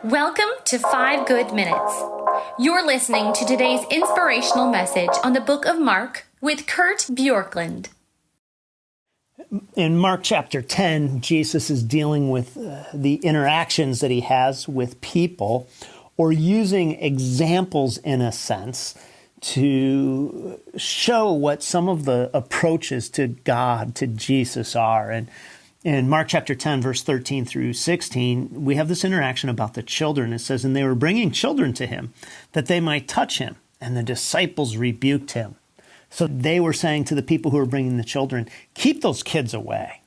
Welcome to 5 Good Minutes. You're listening to today's inspirational message on the book of Mark with Kurt Bjorklund. In Mark chapter 10, Jesus is dealing with the interactions that he has with people, or using examples in a sense to show what some of the approaches to God, to Jesus are. And in Mark chapter 10, verse 13 through 16, we have this interaction about the children. It says, "And they were bringing children to him, that they might touch him. And the disciples rebuked him." So they were saying to the people who were bringing the children, "Keep those kids away."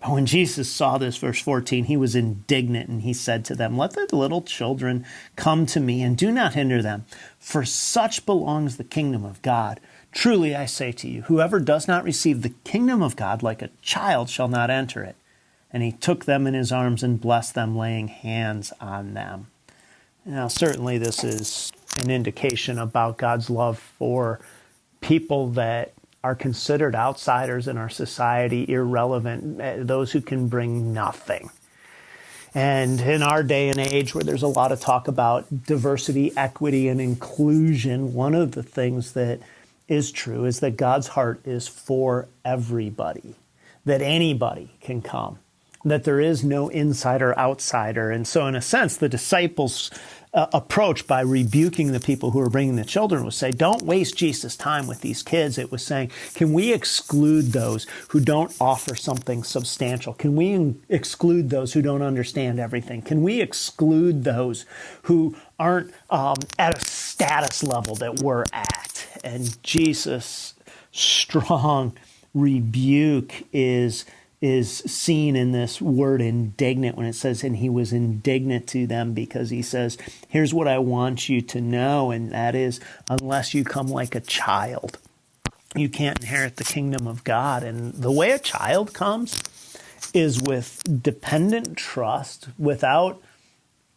But when Jesus saw this, verse 14, he was indignant, and he said to them, "Let the little children come to me, and do not hinder them, for such belongs the kingdom of God. Truly I say to you, whoever does not receive the kingdom of God like a child shall not enter it." And he took them in his arms and blessed them, laying hands on them. Now, certainly this is an indication about God's love for people that are considered outsiders in our society, irrelevant, those who can bring nothing. And in our day and age where there's a lot of talk about diversity, equity, and inclusion, one of the things that is true is that God's heart is for everybody, that anybody can come, that there is no insider, outsider. And so in a sense, the disciples' approach by rebuking the people who are bringing the children was say, don't waste Jesus' time with these kids. It was saying, can we exclude those who don't offer something substantial? Can we exclude those who don't understand everything? Can we exclude those who aren't at a status level that we're at? And Jesus' strong rebuke is seen in this word indignant when it says, and he was indignant to them because he says, here's what I want you to know, and that is, unless you come like a child, you can't inherit the kingdom of God. And the way a child comes is with dependent trust, without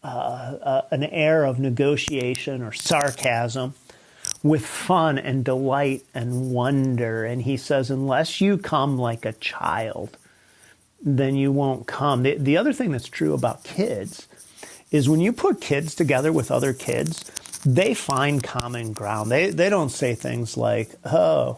an air of negotiation or sarcasm, with fun and delight and wonder. And he says, unless you come like a child, then you won't come. The other thing that's true about kids is when you put kids together with other kids, they find common ground. They don't say things like, oh,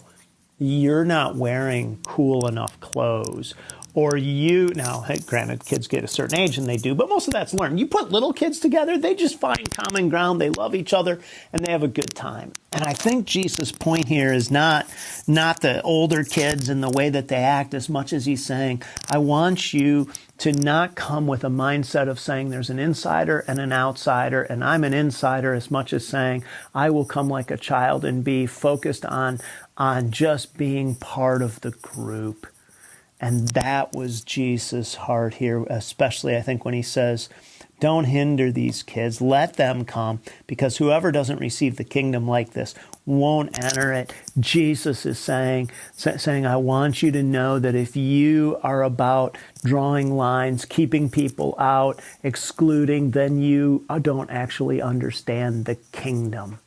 you're not wearing cool enough clothes. Or now, hey, granted, kids get a certain age and they do, but most of that's learned. You put little kids together, they just find common ground, they love each other, and they have a good time. And I think Jesus' point here is not the older kids and the way that they act as much as he's saying, I want you to not come with a mindset of saying there's an insider and an outsider, and I'm an insider, as much as saying I will come like a child and be focused on just being part of the group. And that was Jesus' heart here, especially I think when he says, don't hinder these kids, let them come, because whoever doesn't receive the kingdom like this won't enter it. Jesus is saying, I want you to know that if you are about drawing lines, keeping people out, excluding, then you don't actually understand the kingdom.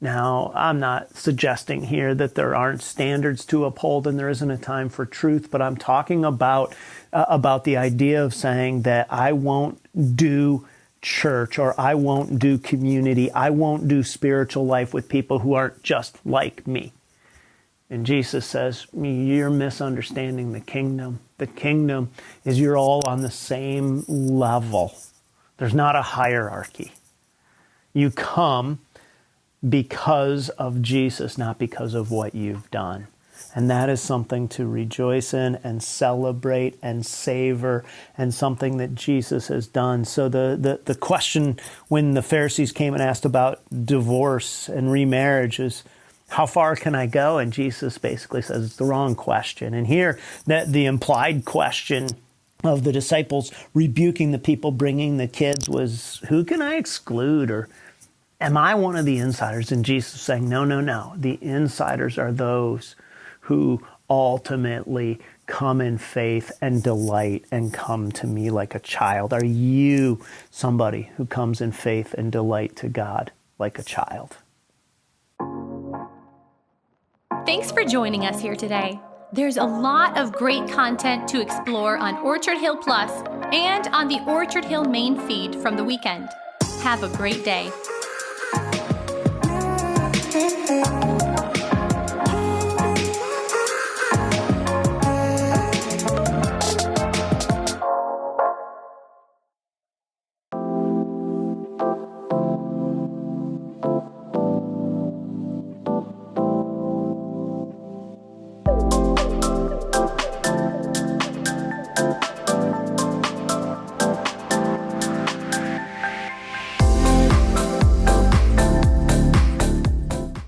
Now, I'm not suggesting here that there aren't standards to uphold and there isn't a time for truth, but I'm talking about the idea of saying that I won't do church, or I won't do community, I won't do spiritual life with people who aren't just like me. And Jesus says, you're misunderstanding the kingdom. The kingdom is you're all on the same level. There's not a hierarchy. You come because of Jesus, not because of what you've done. And that is something to rejoice in and celebrate and savor, and something that Jesus has done. So the question when the Pharisees came and asked about divorce and remarriage is, how far can I go? And Jesus basically says it's the wrong question. And here, that the implied question of the disciples rebuking the people bringing the kids was, who can I exclude? Or am I one of the insiders? And Jesus is saying, no. The insiders are those who ultimately come in faith and delight and come to me like a child. Are you somebody who comes in faith and delight to God like a child? Thanks for joining us here today. There's a lot of great content to explore on Orchard Hill Plus and on the Orchard Hill main feed from the weekend. Have a great day.